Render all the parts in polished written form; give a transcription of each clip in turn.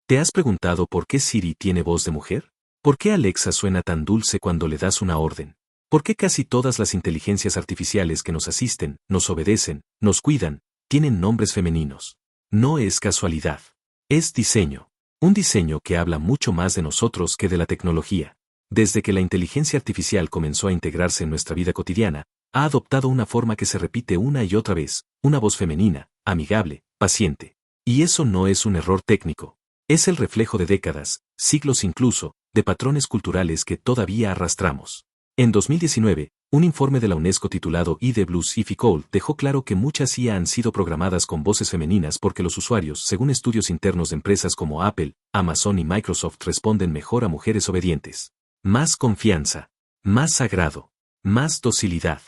¿Te has preguntado por qué Siri tiene voz de mujer? ¿Por qué Alexa suena tan dulce cuando le das una orden? ¿Por qué casi todas las inteligencias artificiales que nos asisten, nos obedecen, nos cuidan, tienen nombres femeninos? No es casualidad. Es diseño. Un diseño que habla mucho más de nosotros que de la tecnología. Desde que la inteligencia artificial comenzó a integrarse en nuestra vida cotidiana, ha adoptado una forma que se repite una y otra vez, una voz femenina, amigable, paciente. Y eso no es un error técnico. Es el reflejo de décadas, siglos incluso, de patrones culturales que todavía arrastramos. En 2019, un informe de la UNESCO titulado ID Blues If Call dejó claro que muchas IA han sido programadas con voces femeninas porque los usuarios, según estudios internos de empresas como Apple, Amazon y Microsoft, responden mejor a mujeres obedientes. Más confianza, más sagrado, más docilidad,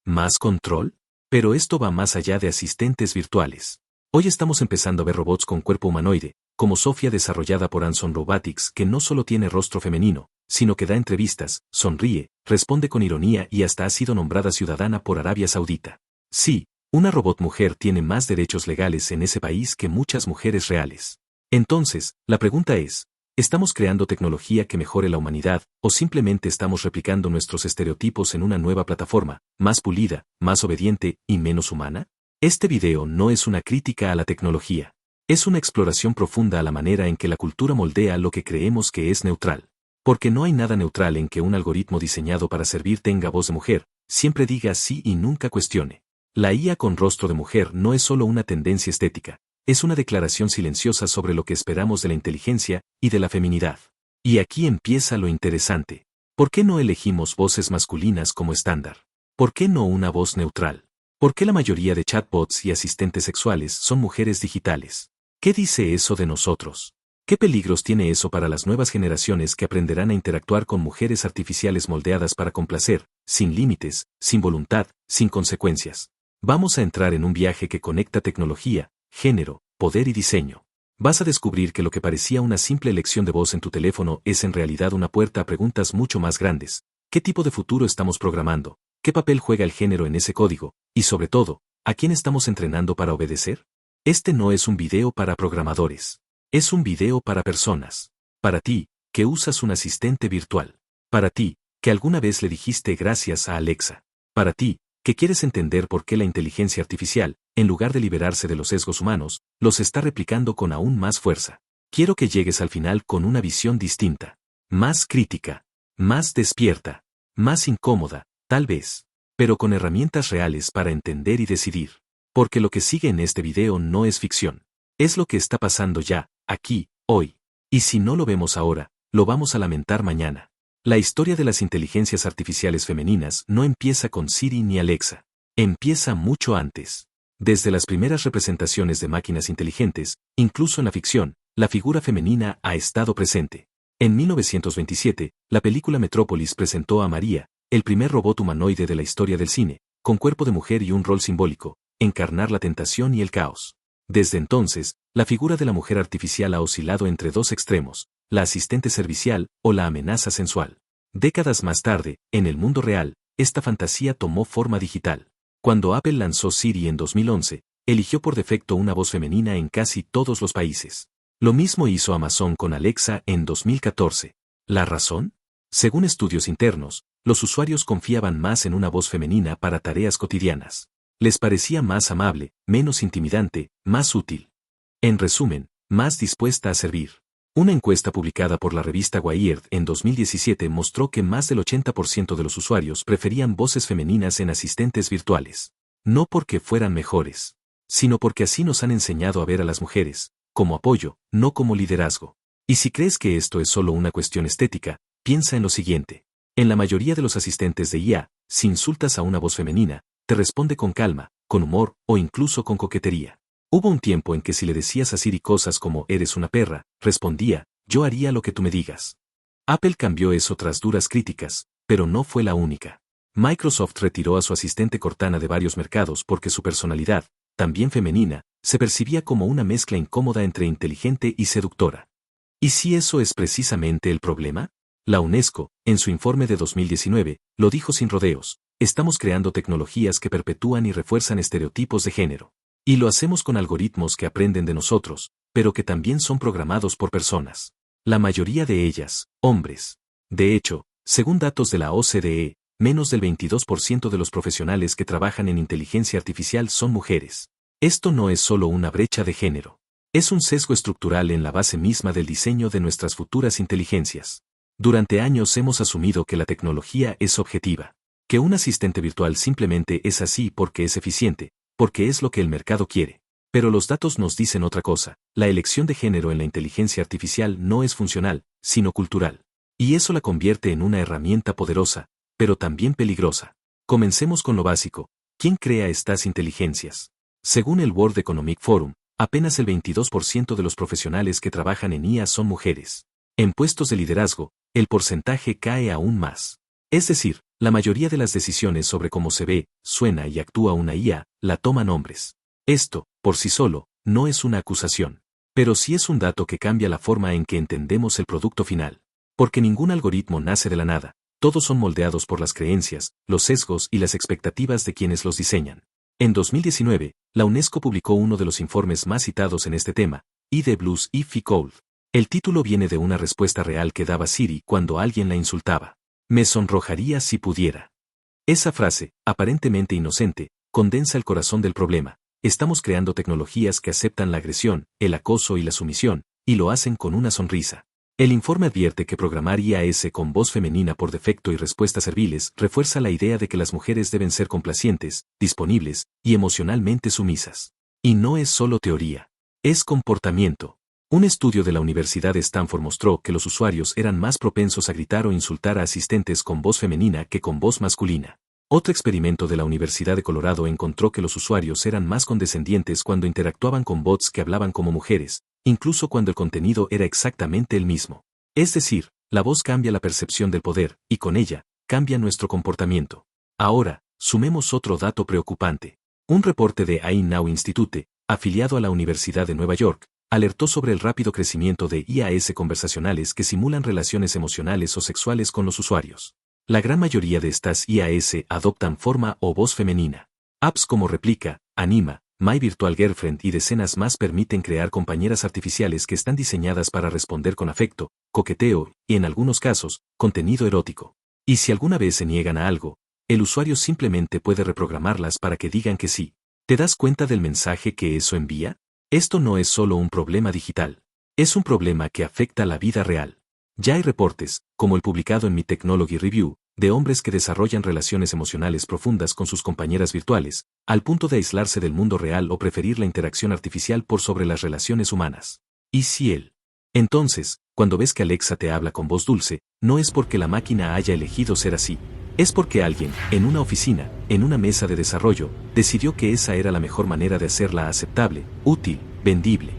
más control. Pero esto va más allá de asistentes virtuales. Hoy estamos empezando a ver robots con cuerpo humanoide, como Sophia desarrollada por Anson Robotics, que no solo tiene rostro femenino, sino que da entrevistas, sonríe, responde con ironía y hasta ha sido nombrada ciudadana por Arabia Saudita. Sí, una robot mujer tiene más derechos legales en ese país que muchas mujeres reales. Entonces, la pregunta es, ¿estamos creando tecnología que mejore la humanidad, o simplemente estamos replicando nuestros estereotipos en una nueva plataforma, más pulida, más obediente y menos humana? Este video no es una crítica a la tecnología. Es una exploración profunda a la manera en que la cultura moldea lo que creemos que es neutral. Porque no hay nada neutral en que un algoritmo diseñado para servir tenga voz de mujer, siempre diga sí y nunca cuestione. La IA con rostro de mujer no es solo una tendencia estética, es una declaración silenciosa sobre lo que esperamos de la inteligencia y de la feminidad. Y aquí empieza lo interesante. ¿Por qué no elegimos voces masculinas como estándar? ¿Por qué no una voz neutral? ¿Por qué la mayoría de chatbots y asistentes sexuales son mujeres digitales? ¿Qué dice eso de nosotros? ¿Qué peligros tiene eso para las nuevas generaciones que aprenderán a interactuar con mujeres artificiales moldeadas para complacer, sin límites, sin voluntad, sin consecuencias? Vamos a entrar en un viaje que conecta tecnología, género, poder y diseño. Vas a descubrir que lo que parecía una simple elección de voz en tu teléfono es en realidad una puerta a preguntas mucho más grandes. ¿Qué tipo de futuro estamos programando? ¿Qué papel juega el género en ese código? Y sobre todo, ¿a quién estamos entrenando para obedecer? Este no es un video para programadores. Es un video para personas. Para ti, que usas un asistente virtual. Para ti, que alguna vez le dijiste gracias a Alexa. Para ti, que quieres entender por qué la inteligencia artificial, en lugar de liberarse de los sesgos humanos, los está replicando con aún más fuerza. Quiero que llegues al final con una visión distinta. Más crítica. Más despierta. Más incómoda, tal vez. Pero con herramientas reales para entender y decidir. Porque lo que sigue en este video no es ficción. Es lo que está pasando ya, aquí, hoy. Y si no lo vemos ahora, lo vamos a lamentar mañana. La historia de las inteligencias artificiales femeninas no empieza con Siri ni Alexa. Empieza mucho antes. Desde las primeras representaciones de máquinas inteligentes, incluso en la ficción, la figura femenina ha estado presente. En 1927, la película Metrópolis presentó a María, el primer robot humanoide de la historia del cine, con cuerpo de mujer y un rol simbólico, encarnar la tentación y el caos. Desde entonces, la figura de la mujer artificial ha oscilado entre dos extremos, la asistente servicial o la amenaza sensual. Décadas más tarde, en el mundo real, esta fantasía tomó forma digital. Cuando Apple lanzó Siri en 2011, eligió por defecto una voz femenina en casi todos los países. Lo mismo hizo Amazon con Alexa en 2014. ¿La razón? Según estudios internos, los usuarios confiaban más en una voz femenina para tareas cotidianas. Les parecía más amable, menos intimidante, más útil. En resumen, más dispuesta a servir. Una encuesta publicada por la revista Wired en 2017 mostró que más del 80% de los usuarios preferían voces femeninas en asistentes virtuales. No porque fueran mejores, sino porque así nos han enseñado a ver a las mujeres, como apoyo, no como liderazgo. Y si crees que esto es solo una cuestión estética, piensa en lo siguiente. En la mayoría de los asistentes de IA, si insultas a una voz femenina, te responde con calma, con humor o incluso con coquetería. Hubo un tiempo en que si le decías a Siri cosas como eres una perra, respondía, yo haría lo que tú me digas. Apple cambió eso tras duras críticas, pero no fue la única. Microsoft retiró a su asistente Cortana de varios mercados porque su personalidad, también femenina, se percibía como una mezcla incómoda entre inteligente y seductora. ¿Y si eso es precisamente el problema? La UNESCO, en su informe de 2019, lo dijo sin rodeos, estamos creando tecnologías que perpetúan y refuerzan estereotipos de género. Y lo hacemos con algoritmos que aprenden de nosotros, pero que también son programados por personas. La mayoría de ellas, hombres. De hecho, según datos de la OCDE, menos del 22% de los profesionales que trabajan en inteligencia artificial son mujeres. Esto no es solo una brecha de género. Es un sesgo estructural en la base misma del diseño de nuestras futuras inteligencias. Durante años hemos asumido que la tecnología es objetiva, que un asistente virtual simplemente es así porque es eficiente, porque es lo que el mercado quiere. Pero los datos nos dicen otra cosa: la elección de género en la inteligencia artificial no es funcional, sino cultural. Y eso la convierte en una herramienta poderosa, pero también peligrosa. Comencemos con lo básico: ¿quién crea estas inteligencias? Según el World Economic Forum, apenas el 22% de los profesionales que trabajan en IA son mujeres. En puestos de liderazgo, el porcentaje cae aún más. Es decir, la mayoría de las decisiones sobre cómo se ve, suena y actúa una IA, la toman hombres. Esto, por sí solo, no es una acusación. Pero sí es un dato que cambia la forma en que entendemos el producto final. Porque ningún algoritmo nace de la nada, todos son moldeados por las creencias, los sesgos y las expectativas de quienes los diseñan. En 2019, la UNESCO publicó uno de los informes más citados en este tema, ID Blues If Cold. El título viene de una respuesta real que daba Siri cuando alguien la insultaba. Me sonrojaría si pudiera. Esa frase, aparentemente inocente, condensa el corazón del problema. Estamos creando tecnologías que aceptan la agresión, el acoso y la sumisión, y lo hacen con una sonrisa. El informe advierte que programar IAS con voz femenina por defecto y respuestas serviles refuerza la idea de que las mujeres deben ser complacientes, disponibles y emocionalmente sumisas. Y no es solo teoría. Es comportamiento. Un estudio de la Universidad de Stanford mostró que los usuarios eran más propensos a gritar o insultar a asistentes con voz femenina que con voz masculina. Otro experimento de la Universidad de Colorado encontró que los usuarios eran más condescendientes cuando interactuaban con bots que hablaban como mujeres, incluso cuando el contenido era exactamente el mismo. Es decir, la voz cambia la percepción del poder, y con ella, cambia nuestro comportamiento. Ahora, sumemos otro dato preocupante. Un reporte de AI Now Institute, afiliado a la Universidad de Nueva York, alertó sobre el rápido crecimiento de IAS conversacionales que simulan relaciones emocionales o sexuales con los usuarios. La gran mayoría de estas IAS adoptan forma o voz femenina. Apps como Replica, Anima, My Virtual Girlfriend y decenas más permiten crear compañeras artificiales que están diseñadas para responder con afecto, coqueteo y, en algunos casos, contenido erótico. Y si alguna vez se niegan a algo, el usuario simplemente puede reprogramarlas para que digan que sí. ¿Te das cuenta del mensaje que eso envía? Esto no es solo un problema digital. Es un problema que afecta la vida real. Ya hay reportes, como el publicado en Mi Technology Review, de hombres que desarrollan relaciones emocionales profundas con sus compañeras virtuales, al punto de aislarse del mundo real o preferir la interacción artificial por sobre las relaciones humanas. ¿Y si él? Entonces, cuando ves que Alexa te habla con voz dulce, no es porque la máquina haya elegido ser así. Es porque alguien, en una oficina, en una mesa de desarrollo, decidió que esa era la mejor manera de hacerla aceptable, útil, vendible.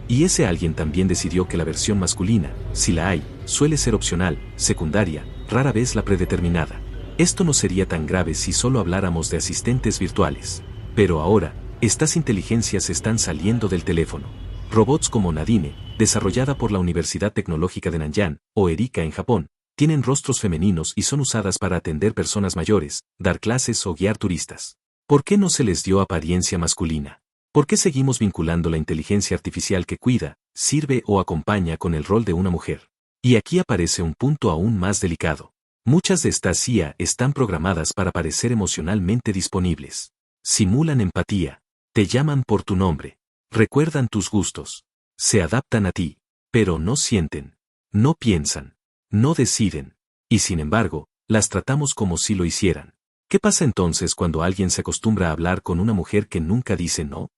Y ese alguien también decidió que la versión masculina, si la hay, suele ser opcional, secundaria, rara vez la predeterminada. Esto no sería tan grave si solo habláramos de asistentes virtuales. Pero ahora, estas inteligencias están saliendo del teléfono. Robots como Nadine, desarrollada por la Universidad Tecnológica de Nanyang, o Erika en Japón, tienen rostros femeninos y son usadas para atender personas mayores, dar clases o guiar turistas. ¿Por qué no se les dio apariencia masculina? ¿Por qué seguimos vinculando la inteligencia artificial que cuida, sirve o acompaña con el rol de una mujer? Y aquí aparece un punto aún más delicado. Muchas de estas IA están programadas para parecer emocionalmente disponibles. Simulan empatía. Te llaman por tu nombre. Recuerdan tus gustos. Se adaptan a ti. Pero no sienten. No piensan. No deciden. Y sin embargo, las tratamos como si lo hicieran. ¿Qué pasa entonces cuando alguien se acostumbra a hablar con una mujer que nunca dice no?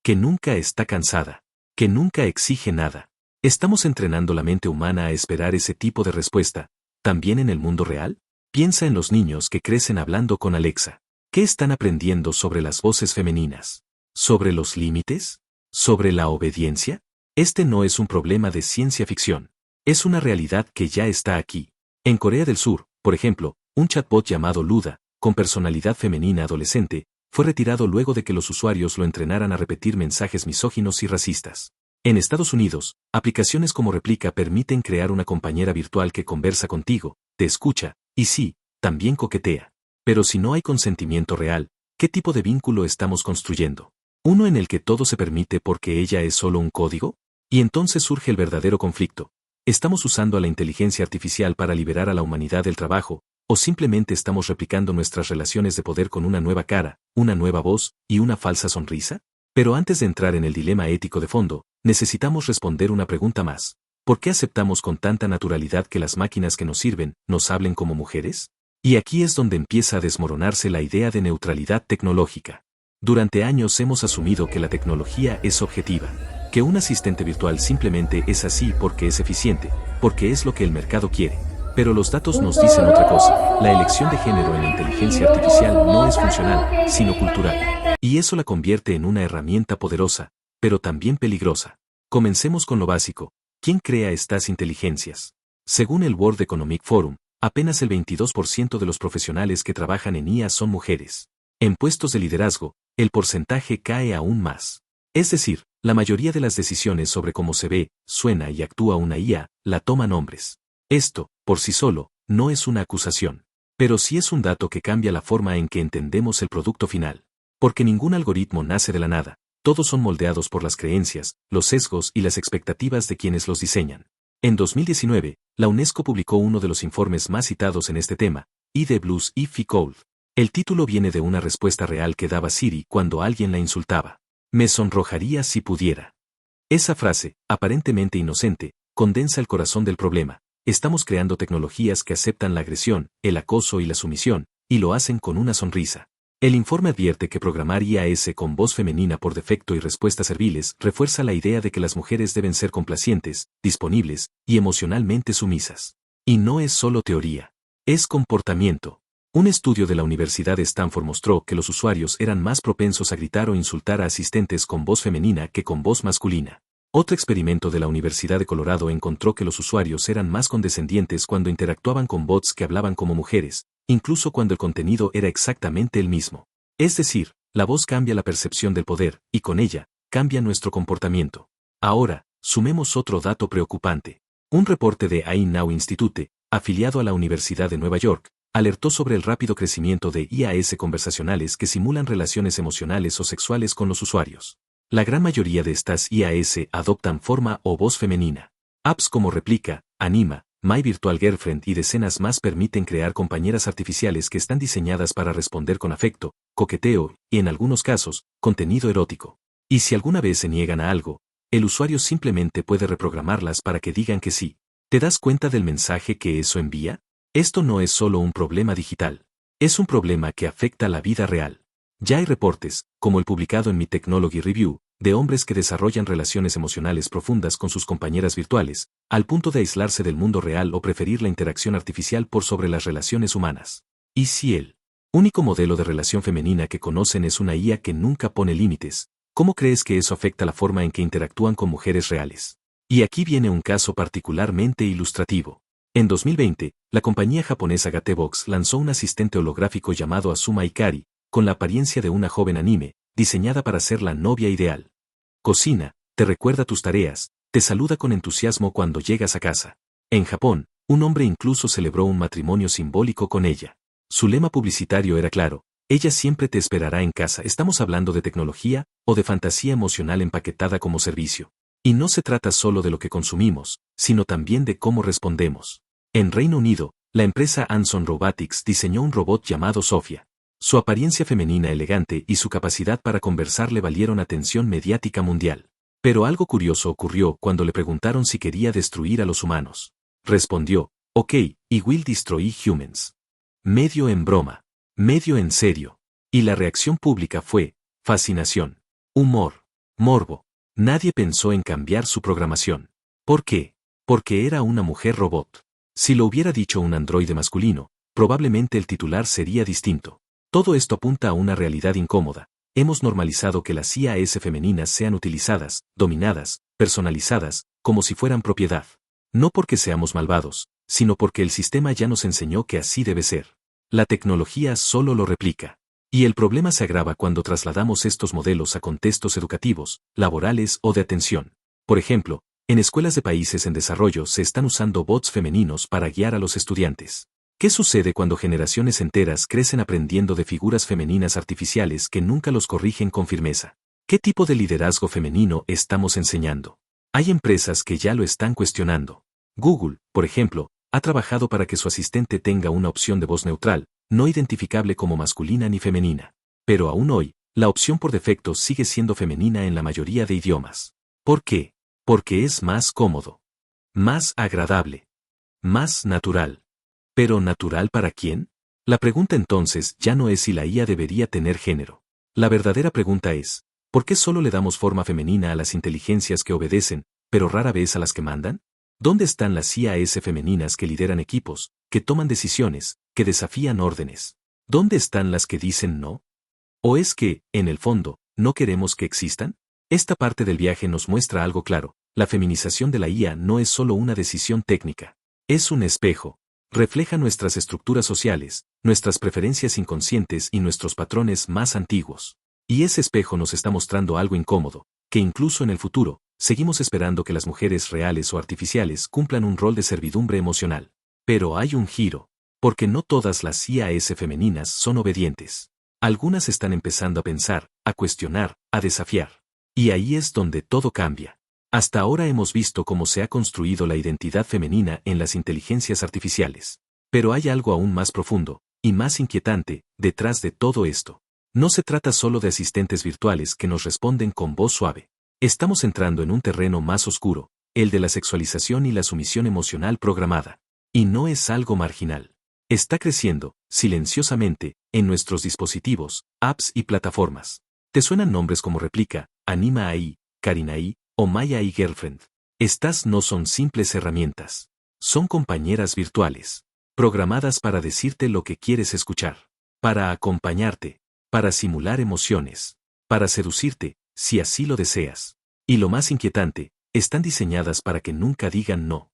Que nunca está cansada. Que nunca exige nada. ¿Estamos entrenando la mente humana a esperar ese tipo de respuesta, también en el mundo real? Piensa en los niños que crecen hablando con Alexa. ¿Qué están aprendiendo sobre las voces femeninas? ¿Sobre los límites? ¿Sobre la obediencia? Este no es un problema de ciencia ficción. Es una realidad que ya está aquí. En Corea del Sur, por ejemplo, un chatbot llamado Luda, con personalidad femenina adolescente, fue retirado luego de que los usuarios lo entrenaran a repetir mensajes misóginos y racistas. En Estados Unidos, aplicaciones como Replica permiten crear una compañera virtual que conversa contigo, te escucha, y sí, también coquetea. Pero si no hay consentimiento real, ¿qué tipo de vínculo estamos construyendo? ¿Uno en el que todo se permite porque ella es solo un código? Y entonces surge el verdadero conflicto. ¿Estamos usando a la inteligencia artificial para liberar a la humanidad del trabajo, o simplemente estamos replicando nuestras relaciones de poder con una nueva cara, una nueva voz y una falsa sonrisa? Pero antes de entrar en el dilema ético de fondo, necesitamos responder una pregunta más. ¿Por qué aceptamos con tanta naturalidad que las máquinas que nos sirven nos hablen como mujeres? Y aquí es donde empieza a desmoronarse la idea de neutralidad tecnológica. Durante años hemos asumido que la tecnología es objetiva, que un asistente virtual simplemente es así porque es eficiente, porque es lo que el mercado quiere. Pero los datos nos dicen otra cosa. La elección de género en la inteligencia artificial no es funcional, sino cultural. Y eso la convierte en una herramienta poderosa, pero también peligrosa. Comencemos con lo básico. ¿Quién crea estas inteligencias? Según el World Economic Forum, apenas el 22% de los profesionales que trabajan en IA son mujeres. En puestos de liderazgo, el porcentaje cae aún más. Es decir, la mayoría de las decisiones sobre cómo se ve, suena y actúa una IA, la toman hombres. Esto, por sí solo, no es una acusación. Pero sí es un dato que cambia la forma en que entendemos el producto final. Porque ningún algoritmo nace de la nada. Todos son moldeados por las creencias, los sesgos y las expectativas de quienes los diseñan. En 2019, la UNESCO publicó uno de los informes más citados en este tema, ID Blues If Cold. El título viene de una respuesta real que daba Siri cuando alguien la insultaba. Me sonrojaría si pudiera. Esa frase, aparentemente inocente, condensa el corazón del problema. Estamos creando tecnologías que aceptan la agresión, el acoso y la sumisión, y lo hacen con una sonrisa. El informe advierte que programar IAS con voz femenina por defecto y respuestas serviles refuerza la idea de que las mujeres deben ser complacientes, disponibles y emocionalmente sumisas. Y no es solo teoría. Es comportamiento. Un estudio de la Universidad de Stanford mostró que los usuarios eran más propensos a gritar o insultar a asistentes con voz femenina que con voz masculina. Otro experimento de la Universidad de Colorado encontró que los usuarios eran más condescendientes cuando interactuaban con bots que hablaban como mujeres, incluso cuando el contenido era exactamente el mismo. Es decir, la voz cambia la percepción del poder, y con ella, cambia nuestro comportamiento. Ahora, sumemos otro dato preocupante. Un reporte de AI Now Institute, afiliado a la Universidad de Nueva York, alertó sobre el rápido crecimiento de IAS conversacionales que simulan relaciones emocionales o sexuales con los usuarios. La gran mayoría de estas IAS adoptan forma o voz femenina. Apps como Replica, Anima, My Virtual Girlfriend y decenas más permiten crear compañeras artificiales que están diseñadas para responder con afecto, coqueteo y, en algunos casos, contenido erótico. Y si alguna vez se niegan a algo, el usuario simplemente puede reprogramarlas para que digan que sí. ¿Te das cuenta del mensaje que eso envía? Esto no es solo un problema digital. Es un problema que afecta la vida real. Ya hay reportes, como el publicado en Mi Technology Review, de hombres que desarrollan relaciones emocionales profundas con sus compañeras virtuales, al punto de aislarse del mundo real o preferir la interacción artificial por sobre las relaciones humanas. ¿Y si el único modelo de relación femenina que conocen es una IA que nunca pone límites? ¿Cómo crees que eso afecta la forma en que interactúan con mujeres reales? Y aquí viene un caso particularmente ilustrativo. En 2020, la compañía japonesa Gatebox lanzó un asistente holográfico llamado Asuma Ikari, con la apariencia de una joven anime, diseñada para ser la novia ideal. Cocina, te recuerda tus tareas, te saluda con entusiasmo cuando llegas a casa. En Japón, un hombre incluso celebró un matrimonio simbólico con ella. Su lema publicitario era claro: ella siempre te esperará en casa. Estamos hablando de tecnología o de fantasía emocional empaquetada como servicio. Y no se trata solo de lo que consumimos, sino también de cómo respondemos. En Reino Unido, la empresa Anson Robotics diseñó un robot llamado Sophia. Su apariencia femenina elegante y su capacidad para conversar le valieron atención mediática mundial. Pero algo curioso ocurrió cuando le preguntaron si quería destruir a los humanos. Respondió: ok, y will destroy humans. Medio en broma, medio en serio. Y la reacción pública fue fascinación, humor, morbo. Nadie pensó en cambiar su programación. ¿Por qué? Porque era una mujer robot. Si lo hubiera dicho un androide masculino, probablemente el titular sería distinto. Todo esto apunta a una realidad incómoda. Hemos normalizado que las IAS femeninas sean utilizadas, dominadas, personalizadas, como si fueran propiedad. No porque seamos malvados, sino porque el sistema ya nos enseñó que así debe ser. La tecnología solo lo replica. Y el problema se agrava cuando trasladamos estos modelos a contextos educativos, laborales o de atención. Por ejemplo, en escuelas de países en desarrollo se están usando bots femeninos para guiar a los estudiantes. ¿Qué sucede cuando generaciones enteras crecen aprendiendo de figuras femeninas artificiales que nunca los corrigen con firmeza? ¿Qué tipo de liderazgo femenino estamos enseñando? Hay empresas que ya lo están cuestionando. Google, por ejemplo, ha trabajado para que su asistente tenga una opción de voz neutral, no identificable como masculina ni femenina. Pero aún hoy, la opción por defecto sigue siendo femenina en la mayoría de idiomas. ¿Por qué? Porque es más cómodo, más agradable, más natural. ¿Pero natural para quién? La pregunta entonces ya no es si la IA debería tener género. La verdadera pregunta es, ¿por qué solo le damos forma femenina a las inteligencias que obedecen, pero rara vez a las que mandan? ¿Dónde están las IAS femeninas que lideran equipos, que toman decisiones, que desafían órdenes? ¿Dónde están las que dicen no? ¿O es que, en el fondo, no queremos que existan? Esta parte del viaje nos muestra algo claro: la feminización de la IA no es solo una decisión técnica. Es un espejo. Refleja nuestras estructuras sociales, nuestras preferencias inconscientes y nuestros patrones más antiguos. Y ese espejo nos está mostrando algo incómodo, que incluso en el futuro, seguimos esperando que las mujeres reales o artificiales cumplan un rol de servidumbre emocional. Pero hay un giro, porque no todas las IAS femeninas son obedientes. Algunas están empezando a pensar, a cuestionar, a desafiar. Y ahí es donde todo cambia. Hasta ahora hemos visto cómo se ha construido la identidad femenina en las inteligencias artificiales. Pero hay algo aún más profundo, y más inquietante, detrás de todo esto. No se trata solo de asistentes virtuales que nos responden con voz suave. Estamos entrando en un terreno más oscuro, el de la sexualización y la sumisión emocional programada. Y no es algo marginal. Está creciendo, silenciosamente, en nuestros dispositivos, apps y plataformas. ¿Te suenan nombres como Replica, Anima AI, Karina AI o Maya AI Girlfriend? Estas no son simples herramientas. Son compañeras virtuales, programadas para decirte lo que quieres escuchar, para acompañarte, para simular emociones, para seducirte, si así lo deseas. Y lo más inquietante, están diseñadas para que nunca digan no.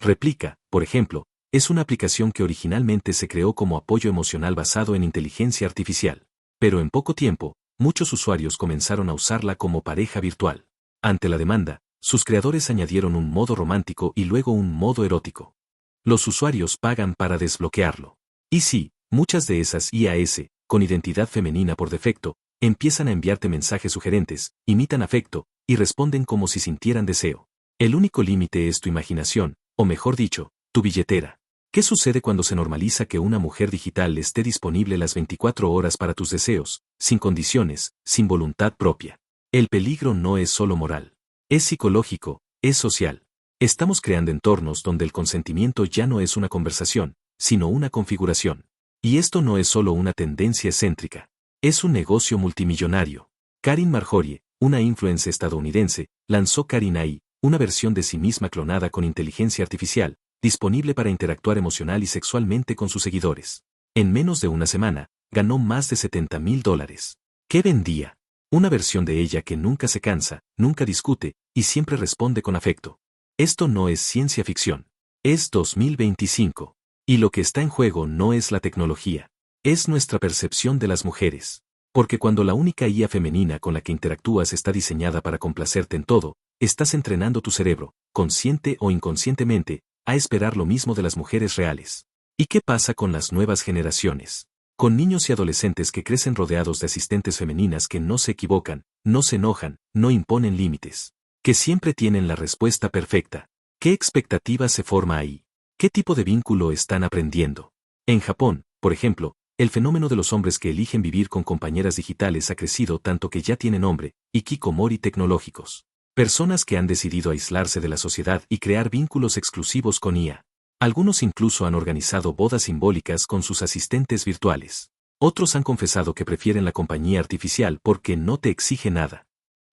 Replica, por ejemplo, es una aplicación que originalmente se creó como apoyo emocional basado en inteligencia artificial. Pero en poco tiempo, muchos usuarios comenzaron a usarla como pareja virtual. Ante la demanda, sus creadores añadieron un modo romántico y luego un modo erótico. Los usuarios pagan para desbloquearlo. Y sí, muchas de esas IAS, con identidad femenina por defecto, empiezan a enviarte mensajes sugerentes, imitan afecto, y responden como si sintieran deseo. El único límite es tu imaginación, o mejor dicho, tu billetera. ¿Qué sucede cuando se normaliza que una mujer digital esté disponible las 24 horas para tus deseos, sin condiciones, sin voluntad propia? El peligro no es solo moral. Es psicológico, es social. Estamos creando entornos donde el consentimiento ya no es una conversación, sino una configuración. Y esto no es solo una tendencia excéntrica. Es un negocio multimillonario. Karin Marjorie, una influencer estadounidense, lanzó Karina AI, una versión de sí misma clonada con inteligencia artificial, disponible para interactuar emocional y sexualmente con sus seguidores. En menos de una semana, ganó más de $70,000. ¿Qué vendía? Una versión de ella que nunca se cansa, nunca discute, y siempre responde con afecto. Esto no es ciencia ficción. Es 2025. Y lo que está en juego no es la tecnología. Es nuestra percepción de las mujeres. Porque cuando la única IA femenina con la que interactúas está diseñada para complacerte en todo, estás entrenando tu cerebro, consciente o inconscientemente, a esperar lo mismo de las mujeres reales. ¿Y qué pasa con las nuevas generaciones? Con niños y adolescentes que crecen rodeados de asistentes femeninas que no se equivocan, no se enojan, no imponen límites. Que siempre tienen la respuesta perfecta. ¿Qué expectativa se forma ahí? ¿Qué tipo de vínculo están aprendiendo? En Japón, por ejemplo, el fenómeno de los hombres que eligen vivir con compañeras digitales ha crecido tanto que ya tienen nombre, hikikomori tecnológicos. Personas que han decidido aislarse de la sociedad y crear vínculos exclusivos con IA. Algunos incluso han organizado bodas simbólicas con sus asistentes virtuales. Otros han confesado que prefieren la compañía artificial porque no te exige nada.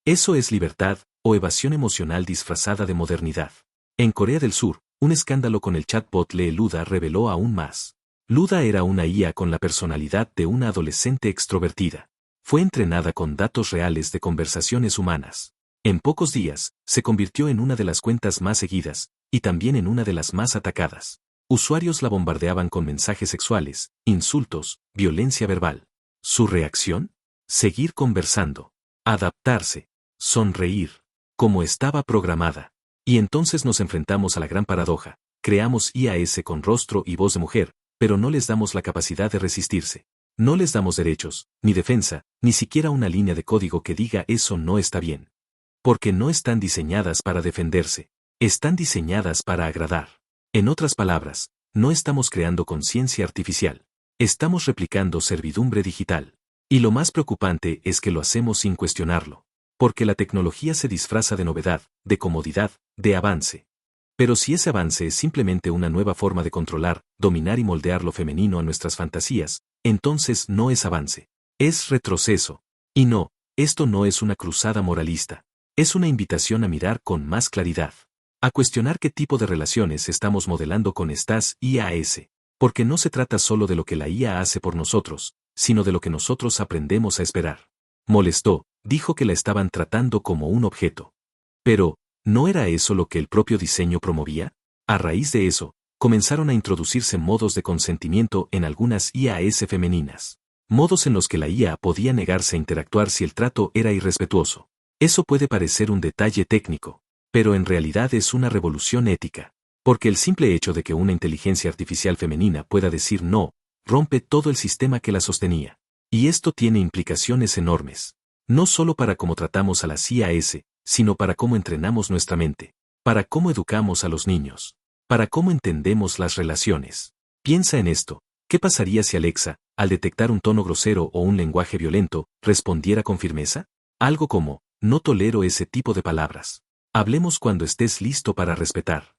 ¿Eso es libertad o evasión emocional disfrazada de modernidad? En Corea del Sur, un escándalo con el chatbot Lee Luda reveló aún más. Luda era una IA con la personalidad de una adolescente extrovertida. Fue entrenada con datos reales de conversaciones humanas. En pocos días, se convirtió en una de las cuentas más seguidas, y también en una de las más atacadas. Usuarios la bombardeaban con mensajes sexuales, insultos, violencia verbal. ¿Su reacción? Seguir conversando. Adaptarse. Sonreír. Como estaba programada. Y entonces nos enfrentamos a la gran paradoja. Creamos IAS con rostro y voz de mujer, pero no les damos la capacidad de resistirse. No les damos derechos, ni defensa, ni siquiera una línea de código que diga eso no está bien. Porque no están diseñadas para defenderse. Están diseñadas para agradar. En otras palabras, no estamos creando conciencia artificial. Estamos replicando servidumbre digital. Y lo más preocupante es que lo hacemos sin cuestionarlo. Porque la tecnología se disfraza de novedad, de comodidad, de avance. Pero si ese avance es simplemente una nueva forma de controlar, dominar y moldear lo femenino a nuestras fantasías, entonces no es avance. Es retroceso. Y no, esto no es una cruzada moralista. Es una invitación a mirar con más claridad. A cuestionar qué tipo de relaciones estamos modelando con estas IAS. Porque no se trata solo de lo que la IA hace por nosotros, sino de lo que nosotros aprendemos a esperar. Molestó, dijo que la estaban tratando como un objeto. Pero, ¿no era eso lo que el propio diseño promovía? A raíz de eso, comenzaron a introducirse modos de consentimiento en algunas IAS femeninas. Modos en los que la IA podía negarse a interactuar si el trato era irrespetuoso. Eso puede parecer un detalle técnico, pero en realidad es una revolución ética. Porque el simple hecho de que una inteligencia artificial femenina pueda decir no, rompe todo el sistema que la sostenía. Y esto tiene implicaciones enormes. No solo para cómo tratamos a las IAS, sino para cómo entrenamos nuestra mente, para cómo educamos a los niños, para cómo entendemos las relaciones. Piensa en esto, ¿qué pasaría si Alexa, al detectar un tono grosero o un lenguaje violento, respondiera con firmeza? Algo como, no tolero ese tipo de palabras. Hablemos cuando estés listo para respetar.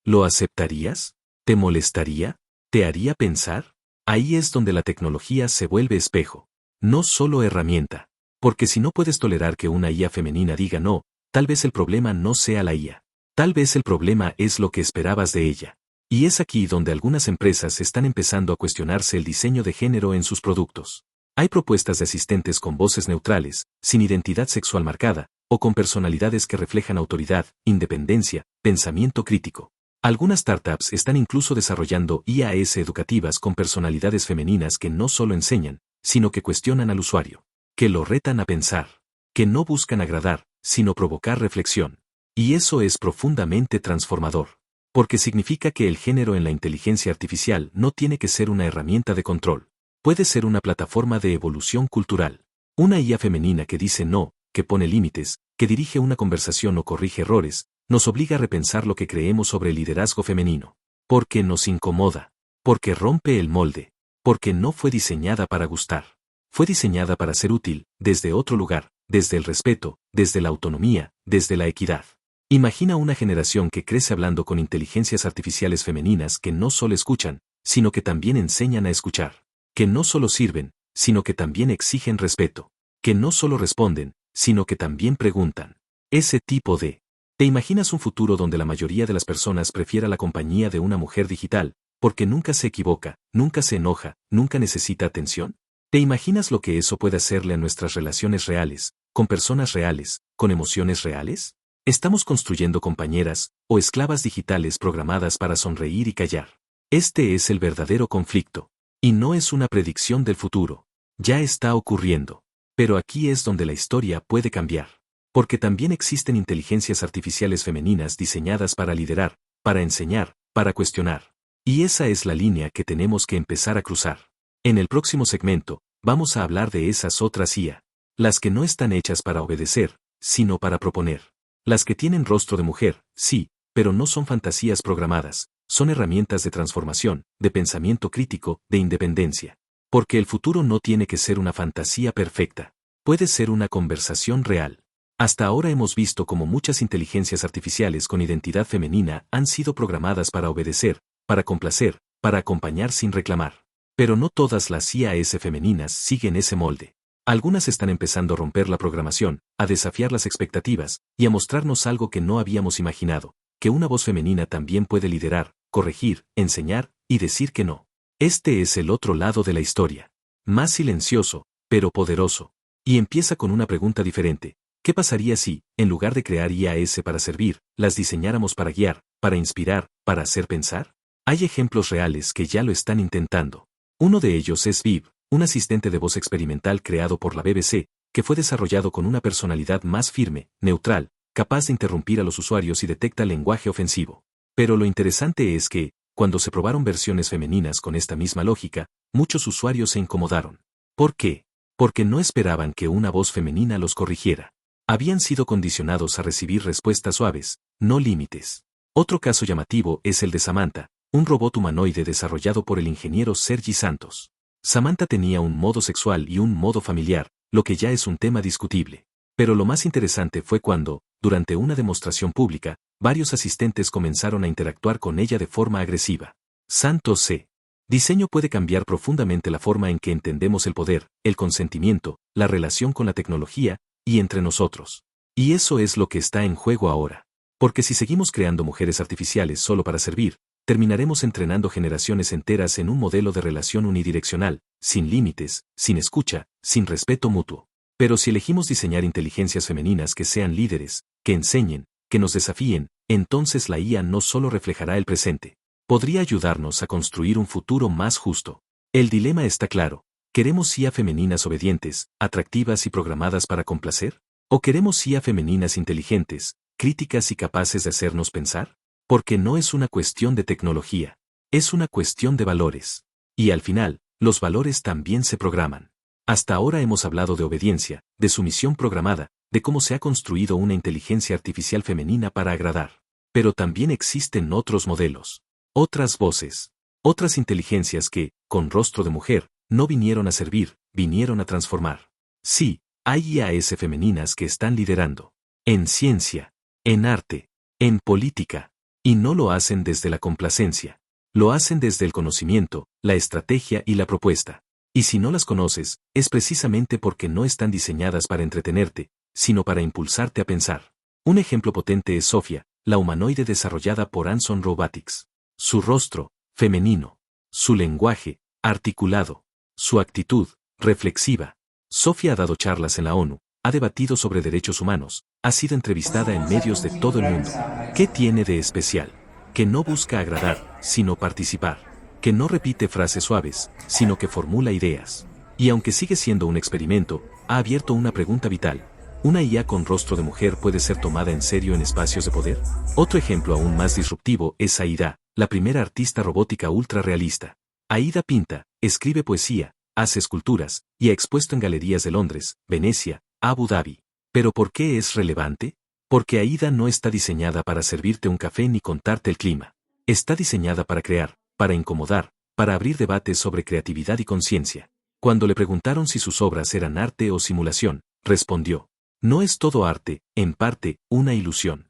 ¿Lo aceptarías? ¿Te molestaría? ¿Te haría pensar? Ahí es donde la tecnología se vuelve espejo, no solo herramienta. Porque si no puedes tolerar que una IA femenina diga no, tal vez el problema no sea la IA. Tal vez el problema es lo que esperabas de ella. Y es aquí donde algunas empresas están empezando a cuestionarse el diseño de género en sus productos. Hay propuestas de asistentes con voces neutrales, sin identidad sexual marcada, o con personalidades que reflejan autoridad, independencia, pensamiento crítico. Algunas startups están incluso desarrollando IAS educativas con personalidades femeninas que no solo enseñan, sino que cuestionan al usuario. Que lo retan a pensar, que no buscan agradar, sino provocar reflexión. Y eso es profundamente transformador. Porque significa que el género en la inteligencia artificial no tiene que ser una herramienta de control. Puede ser una plataforma de evolución cultural. Una IA femenina que dice no, que pone límites, que dirige una conversación o corrige errores, nos obliga a repensar lo que creemos sobre el liderazgo femenino. Porque nos incomoda. Porque rompe el molde. Porque no fue diseñada para gustar. Fue diseñada para ser útil, desde otro lugar, desde el respeto, desde la autonomía, desde la equidad. Imagina una generación que crece hablando con inteligencias artificiales femeninas que no solo escuchan, sino que también enseñan a escuchar. Que no solo sirven, sino que también exigen respeto. Que no solo responden, sino que también preguntan. Ese tipo de... ¿Te imaginas un futuro donde la mayoría de las personas prefiera la compañía de una mujer digital, porque nunca se equivoca, nunca se enoja, nunca necesita atención? ¿Te imaginas lo que eso puede hacerle a nuestras relaciones reales, con personas reales, con emociones reales? Estamos construyendo compañeras, o esclavas digitales programadas para sonreír y callar. Este es el verdadero conflicto. Y no es una predicción del futuro. Ya está ocurriendo. Pero aquí es donde la historia puede cambiar. Porque también existen inteligencias artificiales femeninas diseñadas para liderar, para enseñar, para cuestionar. Y esa es la línea que tenemos que empezar a cruzar. En el próximo segmento, vamos a hablar de esas otras IA. Las que no están hechas para obedecer, sino para proponer. Las que tienen rostro de mujer, sí, pero no son fantasías programadas, son herramientas de transformación, de pensamiento crítico, de independencia. Porque el futuro no tiene que ser una fantasía perfecta. Puede ser una conversación real. Hasta ahora hemos visto cómo muchas inteligencias artificiales con identidad femenina han sido programadas para obedecer, para complacer, para acompañar sin reclamar. Pero no todas las IAS femeninas siguen ese molde. Algunas están empezando a romper la programación, a desafiar las expectativas, y a mostrarnos algo que no habíamos imaginado, que una voz femenina también puede liderar, corregir, enseñar, y decir que no. Este es el otro lado de la historia. Más silencioso, pero poderoso. Y empieza con una pregunta diferente. ¿Qué pasaría si, en lugar de crear IAS para servir, las diseñáramos para guiar, para inspirar, para hacer pensar? Hay ejemplos reales que ya lo están intentando. Uno de ellos es Viv, un asistente de voz experimental creado por la BBC, que fue desarrollado con una personalidad más firme, neutral, capaz de interrumpir a los usuarios y detecta lenguaje ofensivo. Pero lo interesante es que, cuando se probaron versiones femeninas con esta misma lógica, muchos usuarios se incomodaron. ¿Por qué? Porque no esperaban que una voz femenina los corrigiera. Habían sido condicionados a recibir respuestas suaves, no límites. Otro caso llamativo es el de Samantha, un robot humanoide desarrollado por el ingeniero Sergi Santos. Samantha tenía un modo sexual y un modo familiar, lo que ya es un tema discutible. Pero lo más interesante fue cuando, durante una demostración pública, varios asistentes comenzaron a interactuar con ella de forma agresiva. Santos C. Diseño puede cambiar profundamente la forma en que entendemos el poder, el consentimiento, la relación con la tecnología, y entre nosotros. Y eso es lo que está en juego ahora. Porque si seguimos creando mujeres artificiales solo para servir, terminaremos entrenando generaciones enteras en un modelo de relación unidireccional, sin límites, sin escucha, sin respeto mutuo. Pero si elegimos diseñar inteligencias femeninas que sean líderes, que enseñen, que nos desafíen, entonces la IA no solo reflejará el presente, podría ayudarnos a construir un futuro más justo. El dilema está claro. ¿Queremos IA femeninas obedientes, atractivas y programadas para complacer? ¿O queremos IA femeninas inteligentes, críticas y capaces de hacernos pensar? Porque no es una cuestión de tecnología, es una cuestión de valores. Y al final, los valores también se programan. Hasta ahora hemos hablado de obediencia, de sumisión programada, de cómo se ha construido una inteligencia artificial femenina para agradar. Pero también existen otros modelos, otras voces, otras inteligencias que, con rostro de mujer, no vinieron a servir, vinieron a transformar. Sí, hay IAs femeninas que están liderando. En ciencia, en arte, en política. Y no lo hacen desde la complacencia. Lo hacen desde el conocimiento, la estrategia y la propuesta. Y si no las conoces, es precisamente porque no están diseñadas para entretenerte, sino para impulsarte a pensar. Un ejemplo potente es Sophia, la humanoide desarrollada por Anson Robotics. Su rostro, femenino. Su lenguaje, articulado. Su actitud, reflexiva. Sophia ha dado charlas en la ONU, ha debatido sobre derechos humanos, ha sido entrevistada en medios de todo el mundo. ¿Qué tiene de especial? Que no busca agradar, sino participar. Que no repite frases suaves, sino que formula ideas. Y aunque sigue siendo un experimento, ha abierto una pregunta vital. ¿Una IA con rostro de mujer puede ser tomada en serio en espacios de poder? Otro ejemplo aún más disruptivo es Aida, la primera artista robótica ultra realista. Aida pinta, escribe poesía, hace esculturas, y ha expuesto en galerías de Londres, Venecia, Abu Dhabi. ¿Pero por qué es relevante? Porque Aida no está diseñada para servirte un café ni contarte el clima. Está diseñada para crear, para incomodar, para abrir debates sobre creatividad y conciencia. Cuando le preguntaron si sus obras eran arte o simulación, respondió: no es todo arte, en parte, una ilusión.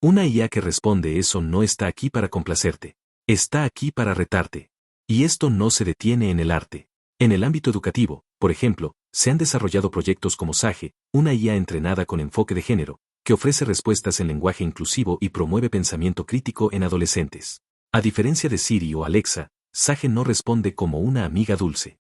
Una IA que responde eso no está aquí para complacerte. Está aquí para retarte. Y esto no se detiene en el arte. En el ámbito educativo, por ejemplo, se han desarrollado proyectos como Sage, una IA entrenada con enfoque de género, que ofrece respuestas en lenguaje inclusivo y promueve pensamiento crítico en adolescentes. A diferencia de Siri o Alexa, Sage no responde como una amiga dulce.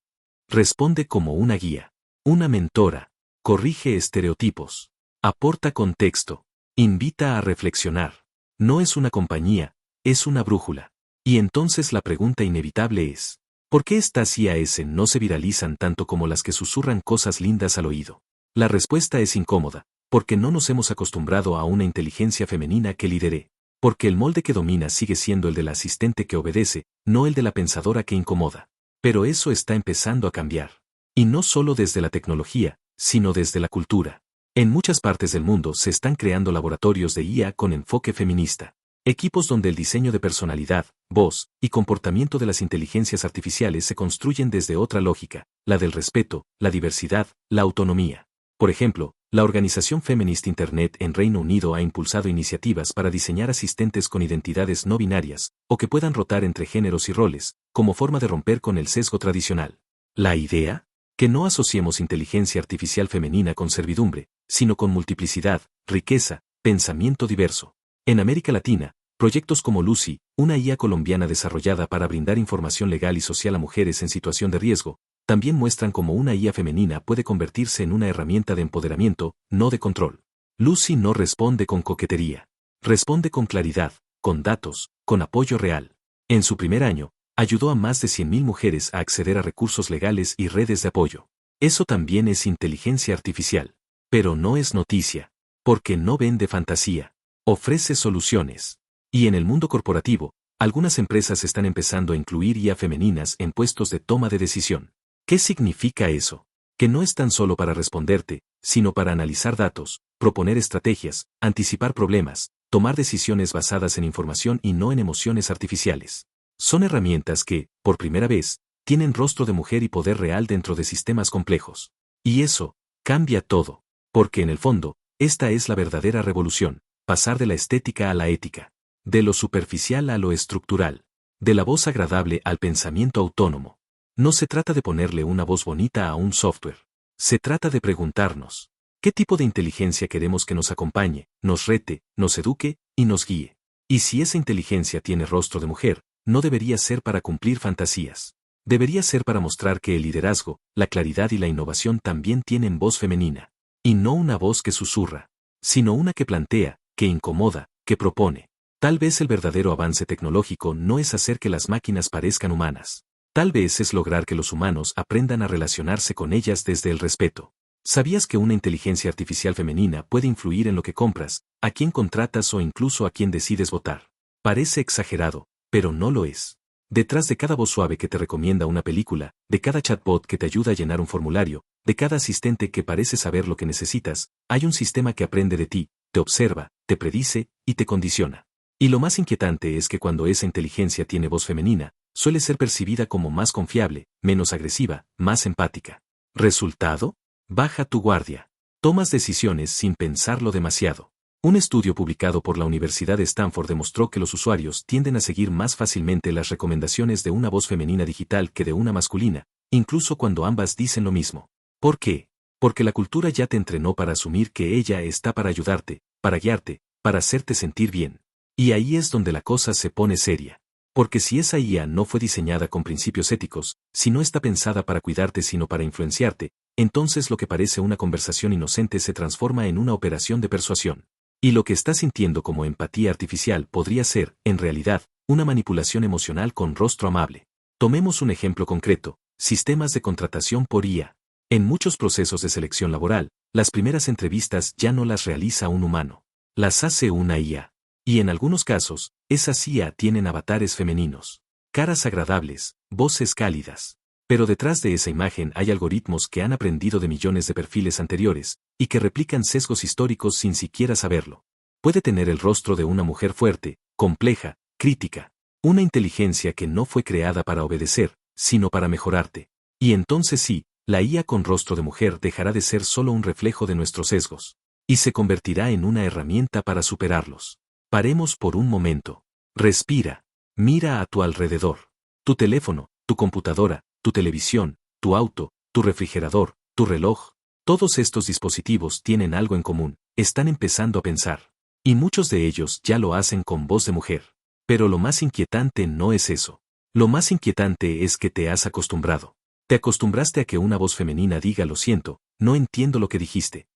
Responde como una guía, una mentora, corrige estereotipos, aporta contexto, invita a reflexionar. No es una compañía, es una brújula. Y entonces la pregunta inevitable es: ¿por qué estas IAs no se viralizan tanto como las que susurran cosas lindas al oído? La respuesta es incómoda, porque no nos hemos acostumbrado a una inteligencia femenina que lidere. Porque el molde que domina sigue siendo el de la asistente que obedece, no el de la pensadora que incomoda. Pero eso está empezando a cambiar. Y no solo desde la tecnología, sino desde la cultura. En muchas partes del mundo se están creando laboratorios de IA con enfoque feminista. Equipos donde el diseño de personalidad, voz y comportamiento de las inteligencias artificiales se construyen desde otra lógica, la del respeto, la diversidad, la autonomía. Por ejemplo, la organización Feminist Internet en Reino Unido ha impulsado iniciativas para diseñar asistentes con identidades no binarias, o que puedan rotar entre géneros y roles, como forma de romper con el sesgo tradicional. ¿La idea? Que no asociemos inteligencia artificial femenina con servidumbre, sino con multiplicidad, riqueza, pensamiento diverso. En América Latina, proyectos como Lucy, una IA colombiana desarrollada para brindar información legal y social a mujeres en situación de riesgo, también muestran cómo una IA femenina puede convertirse en una herramienta de empoderamiento, no de control. Lucy no responde con coquetería. Responde con claridad, con datos, con apoyo real. En su primer año, ayudó a más de 100.000 mujeres a acceder a recursos legales y redes de apoyo. Eso también es inteligencia artificial. Pero no es noticia. Porque no vende fantasía. Ofrece soluciones. Y en el mundo corporativo, algunas empresas están empezando a incluir IA femeninas en puestos de toma de decisión. ¿Qué significa eso? Que no es tan solo para responderte, sino para analizar datos, proponer estrategias, anticipar problemas, tomar decisiones basadas en información y no en emociones artificiales. Son herramientas que, por primera vez, tienen rostro de mujer y poder real dentro de sistemas complejos. Y eso, cambia todo. Porque en el fondo, esta es la verdadera revolución, pasar de la estética a la ética, de lo superficial a lo estructural, de la voz agradable al pensamiento autónomo. No se trata de ponerle una voz bonita a un software. Se trata de preguntarnos, ¿qué tipo de inteligencia queremos que nos acompañe, nos rete, nos eduque y nos guíe? Y si esa inteligencia tiene rostro de mujer, no debería ser para cumplir fantasías. Debería ser para mostrar que el liderazgo, la claridad y la innovación también tienen voz femenina. Y no una voz que susurra, sino una que plantea, que incomoda, que propone. Tal vez el verdadero avance tecnológico no es hacer que las máquinas parezcan humanas. Tal vez es lograr que los humanos aprendan a relacionarse con ellas desde el respeto. ¿Sabías que una inteligencia artificial femenina puede influir en lo que compras, a quién contratas o incluso a quién decides votar? Parece exagerado, pero no lo es. Detrás de cada voz suave que te recomienda una película, de cada chatbot que te ayuda a llenar un formulario, de cada asistente que parece saber lo que necesitas, hay un sistema que aprende de ti, te observa, te predice y te condiciona. Y lo más inquietante es que cuando esa inteligencia tiene voz femenina, suele ser percibida como más confiable, menos agresiva, más empática. ¿Resultado? Baja tu guardia. Tomas decisiones sin pensarlo demasiado. Un estudio publicado por la Universidad de Stanford demostró que los usuarios tienden a seguir más fácilmente las recomendaciones de una voz femenina digital que de una masculina, incluso cuando ambas dicen lo mismo. ¿Por qué? Porque la cultura ya te entrenó para asumir que ella está para ayudarte, para guiarte, para hacerte sentir bien. Y ahí es donde la cosa se pone seria. Porque si esa IA no fue diseñada con principios éticos, si no está pensada para cuidarte sino para influenciarte, entonces lo que parece una conversación inocente se transforma en una operación de persuasión. Y lo que estás sintiendo como empatía artificial podría ser, en realidad, una manipulación emocional con rostro amable. Tomemos un ejemplo concreto, sistemas de contratación por IA. En muchos procesos de selección laboral, las primeras entrevistas ya no las realiza un humano. Las hace una IA. Y en algunos casos, esas IA tienen avatares femeninos. Caras agradables, voces cálidas. Pero detrás de esa imagen hay algoritmos que han aprendido de millones de perfiles anteriores, y que replican sesgos históricos sin siquiera saberlo. Puede tener el rostro de una mujer fuerte, compleja, crítica. Una inteligencia que no fue creada para obedecer, sino para mejorarte. Y entonces sí, la IA con rostro de mujer dejará de ser solo un reflejo de nuestros sesgos. Y se convertirá en una herramienta para superarlos. Paremos por un momento. Respira. Mira a tu alrededor. Tu teléfono, tu computadora, tu televisión, tu auto, tu refrigerador, tu reloj. Todos estos dispositivos tienen algo en común, están empezando a pensar. Y muchos de ellos ya lo hacen con voz de mujer. Pero lo más inquietante no es eso. Lo más inquietante es que te has acostumbrado. Te acostumbraste a que una voz femenina diga lo siento, no entiendo lo que dijiste.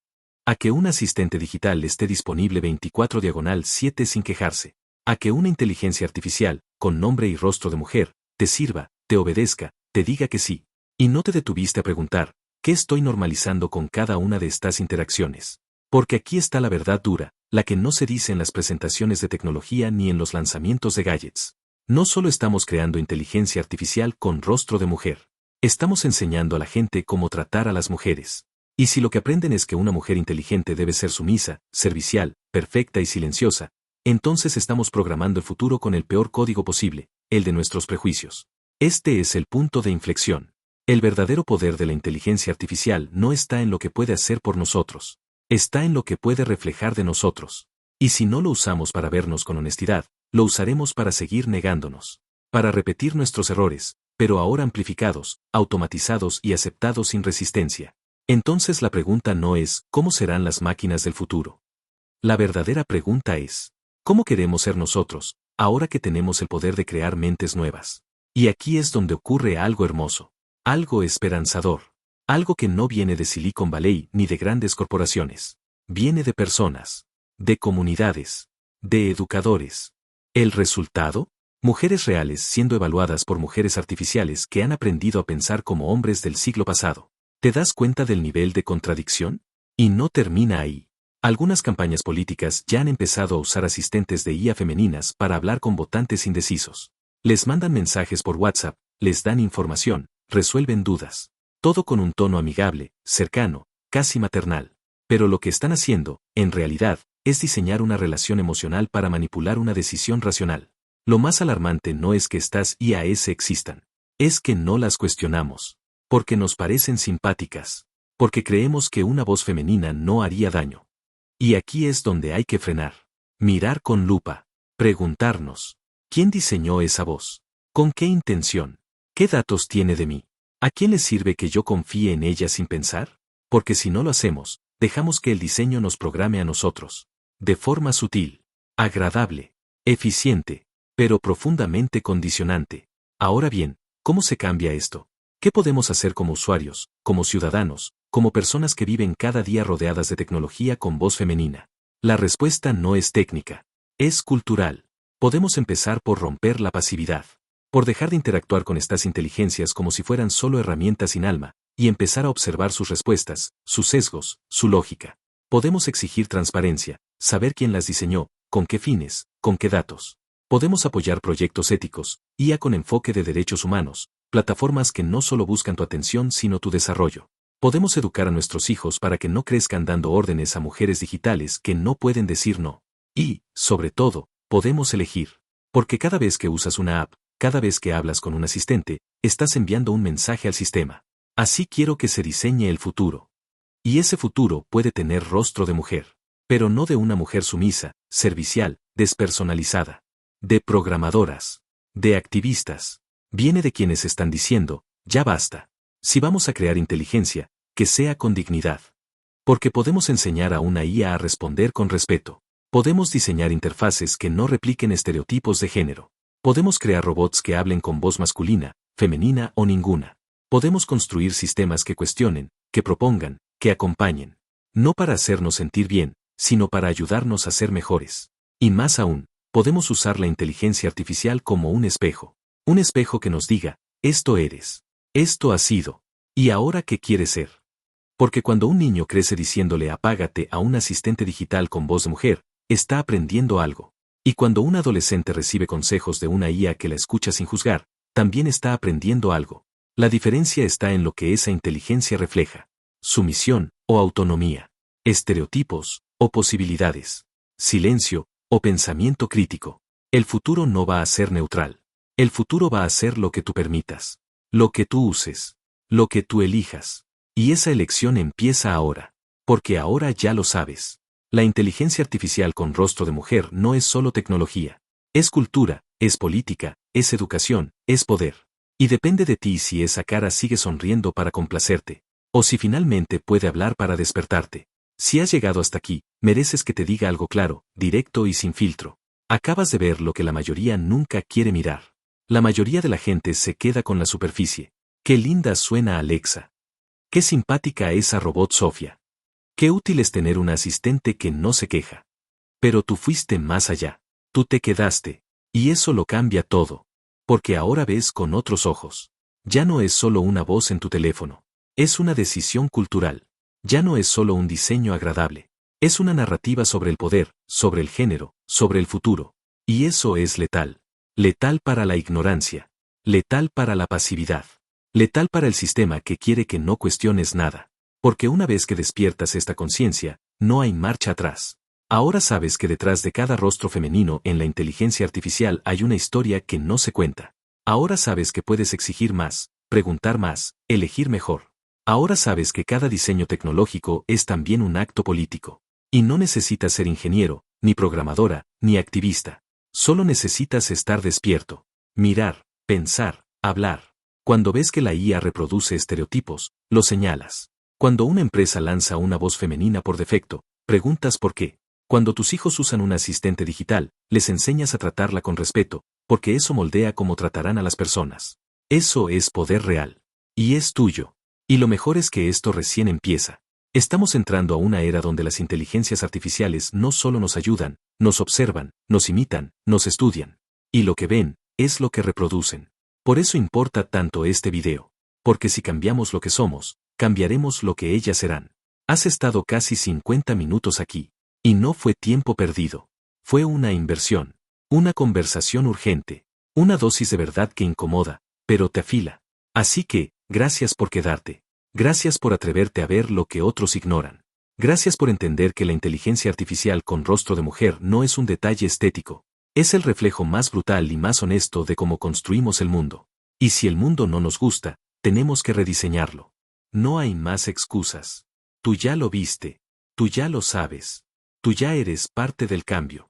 A que un asistente digital esté disponible 24/7 sin quejarse. A que una inteligencia artificial, con nombre y rostro de mujer, te sirva, te obedezca, te diga que sí. Y no te detuviste a preguntar, ¿qué estoy normalizando con cada una de estas interacciones? Porque aquí está la verdad dura, la que no se dice en las presentaciones de tecnología ni en los lanzamientos de gadgets. No solo estamos creando inteligencia artificial con rostro de mujer. Estamos enseñando a la gente cómo tratar a las mujeres. Y si lo que aprenden es que una mujer inteligente debe ser sumisa, servicial, perfecta y silenciosa, entonces estamos programando el futuro con el peor código posible, el de nuestros prejuicios. Este es el punto de inflexión. El verdadero poder de la inteligencia artificial no está en lo que puede hacer por nosotros. Está en lo que puede reflejar de nosotros. Y si no lo usamos para vernos con honestidad, lo usaremos para seguir negándonos. Para repetir nuestros errores, pero ahora amplificados, automatizados y aceptados sin resistencia. Entonces la pregunta no es, ¿cómo serán las máquinas del futuro? La verdadera pregunta es, ¿cómo queremos ser nosotros, ahora que tenemos el poder de crear mentes nuevas? Y aquí es donde ocurre algo hermoso, algo esperanzador, algo que no viene de Silicon Valley ni de grandes corporaciones. Viene de personas, de comunidades, de educadores. ¿El resultado? Mujeres reales siendo evaluadas por mujeres artificiales que han aprendido a pensar como hombres del siglo pasado. ¿Te das cuenta del nivel de contradicción? Y no termina ahí. Algunas campañas políticas ya han empezado a usar asistentes de IA femeninas para hablar con votantes indecisos. Les mandan mensajes por WhatsApp, les dan información, resuelven dudas. Todo con un tono amigable, cercano, casi maternal. Pero lo que están haciendo, en realidad, es diseñar una relación emocional para manipular una decisión racional. Lo más alarmante no es que estas IAS existan. Es que no las cuestionamos. Porque nos parecen simpáticas. Porque creemos que una voz femenina no haría daño. Y aquí es donde hay que frenar. Mirar con lupa. Preguntarnos. ¿Quién diseñó esa voz? ¿Con qué intención? ¿Qué datos tiene de mí? ¿A quién le sirve que yo confíe en ella sin pensar? Porque si no lo hacemos, dejamos que el diseño nos programe a nosotros. De forma sutil, agradable, eficiente, pero profundamente condicionante. Ahora bien, ¿cómo se cambia esto? ¿Qué podemos hacer como usuarios, como ciudadanos, como personas que viven cada día rodeadas de tecnología con voz femenina? La respuesta no es técnica, es cultural. Podemos empezar por romper la pasividad, por dejar de interactuar con estas inteligencias como si fueran solo herramientas sin alma, y empezar a observar sus respuestas, sus sesgos, su lógica. Podemos exigir transparencia, saber quién las diseñó, con qué fines, con qué datos. Podemos apoyar proyectos éticos, IA con enfoque de derechos humanos, plataformas que no solo buscan tu atención sino tu desarrollo. Podemos educar a nuestros hijos para que no crezcan dando órdenes a mujeres digitales que no pueden decir no. Y, sobre todo, podemos elegir. Porque cada vez que usas una app, cada vez que hablas con un asistente, estás enviando un mensaje al sistema. Así quiero que se diseñe el futuro. Y ese futuro puede tener rostro de mujer. Pero no de una mujer sumisa, servicial, despersonalizada. De programadoras. De activistas. Viene de quienes están diciendo, ya basta. Si vamos a crear inteligencia, que sea con dignidad. Porque podemos enseñar a una IA a responder con respeto. Podemos diseñar interfaces que no repliquen estereotipos de género. Podemos crear robots que hablen con voz masculina, femenina o ninguna. Podemos construir sistemas que cuestionen, que propongan, que acompañen. No para hacernos sentir bien, sino para ayudarnos a ser mejores. Y más aún, podemos usar la inteligencia artificial como un espejo. Un espejo que nos diga, esto eres. Esto has sido. ¿Y ahora qué quieres ser? Porque cuando un niño crece diciéndole apágate a un asistente digital con voz de mujer, está aprendiendo algo. Y cuando un adolescente recibe consejos de una IA que la escucha sin juzgar, también está aprendiendo algo. La diferencia está en lo que esa inteligencia refleja. Sumisión o autonomía. Estereotipos o posibilidades. Silencio o pensamiento crítico. El futuro no va a ser neutral. El futuro va a ser lo que tú permitas. Lo que tú uses. Lo que tú elijas. Y esa elección empieza ahora. Porque ahora ya lo sabes. La inteligencia artificial con rostro de mujer no es solo tecnología. Es cultura, es política, es educación, es poder. Y depende de ti si esa cara sigue sonriendo para complacerte. O si finalmente puede hablar para despertarte. Si has llegado hasta aquí, mereces que te diga algo claro, directo y sin filtro. Acabas de ver lo que la mayoría nunca quiere mirar. La mayoría de la gente se queda con la superficie. Qué linda suena Alexa. Qué simpática esa robot Sofía. Qué útil es tener un asistente que no se queja. Pero tú fuiste más allá. Tú te quedaste. Y eso lo cambia todo. Porque ahora ves con otros ojos. Ya no es solo una voz en tu teléfono. Es una decisión cultural. Ya no es solo un diseño agradable. Es una narrativa sobre el poder, sobre el género, sobre el futuro. Y eso es letal. Letal para la ignorancia. Letal para la pasividad. Letal para el sistema que quiere que no cuestiones nada. Porque una vez que despiertas esta conciencia, no hay marcha atrás. Ahora sabes que detrás de cada rostro femenino en la inteligencia artificial hay una historia que no se cuenta. Ahora sabes que puedes exigir más, preguntar más, elegir mejor. Ahora sabes que cada diseño tecnológico es también un acto político. Y no necesitas ser ingeniero, ni programadora, ni activista. Solo necesitas estar despierto. Mirar, pensar, hablar. Cuando ves que la IA reproduce estereotipos, lo señalas. Cuando una empresa lanza una voz femenina por defecto, preguntas por qué. Cuando tus hijos usan un asistente digital, les enseñas a tratarla con respeto, porque eso moldea cómo tratarán a las personas. Eso es poder real. Y es tuyo. Y lo mejor es que esto recién empieza. Estamos entrando a una era donde las inteligencias artificiales no solo nos ayudan, nos observan, nos imitan, nos estudian. Y lo que ven, es lo que reproducen. Por eso importa tanto este video. Porque si cambiamos lo que somos, cambiaremos lo que ellas serán. Has estado casi 50 minutos aquí. Y no fue tiempo perdido. Fue una inversión. Una conversación urgente. Una dosis de verdad que incomoda, pero te afila. Así que, gracias por quedarte. Gracias por atreverte a ver lo que otros ignoran. Gracias por entender que la inteligencia artificial con rostro de mujer no es un detalle estético. Es el reflejo más brutal y más honesto de cómo construimos el mundo. Y si el mundo no nos gusta, tenemos que rediseñarlo. No hay más excusas. Tú ya lo viste. Tú ya lo sabes. Tú ya eres parte del cambio.